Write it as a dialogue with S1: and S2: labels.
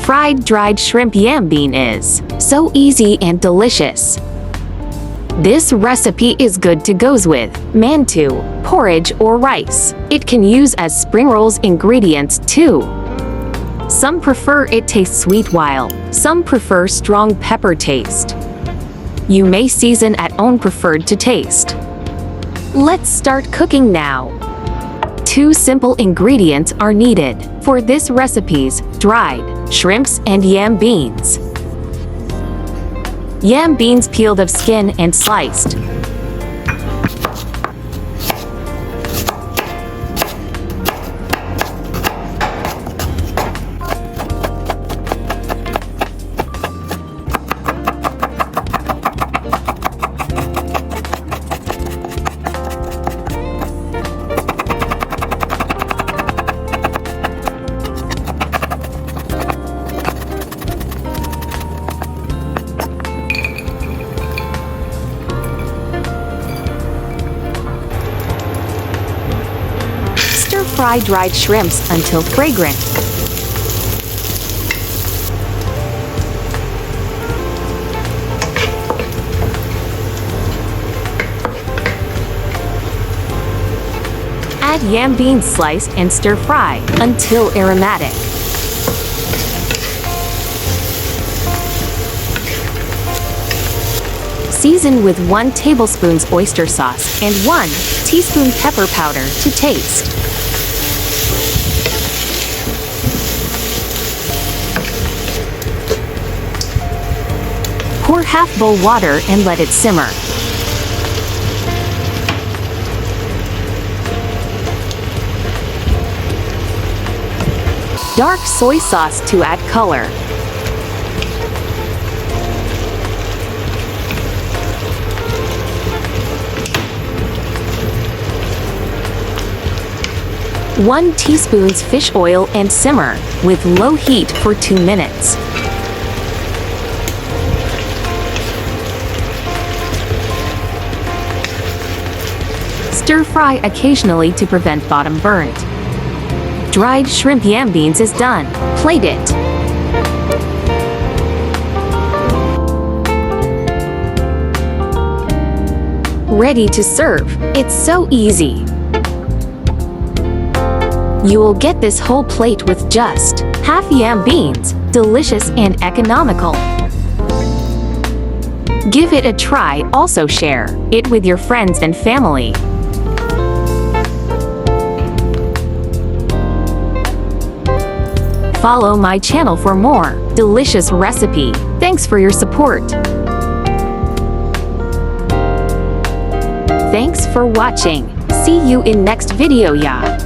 S1: Fried dried shrimp yam bean is so easy and delicious. This recipe is good to go with mantou, porridge, or rice. It can use as spring rolls ingredients too. Some prefer it tastes sweet while some prefer strong pepper taste. You may season at own preferred to taste. Let's start cooking now. 2 simple ingredients are needed for this recipe's dried shrimps and yam beans. Yam beans peeled of skin and sliced. Fry dried shrimps until fragrant. Add yam beans sliced and stir fry until aromatic. Season with 1 tablespoon oyster sauce and 1 teaspoon pepper powder to taste. Pour half bowl water and let it simmer. Dark soy sauce to add color. One teaspoon fish oil and simmer with low heat for 2 minutes. Stir fry occasionally to prevent bottom burnt. Dried shrimp yam beans is done. Plate it. Ready to serve. It's so easy. You will get this whole plate with just half yam beans. Delicious and economical. Give it a try. Also share it with your friends and family. Follow my channel for more delicious recipe. Thanks for your support. Thanks for watching. See you in next video, ya.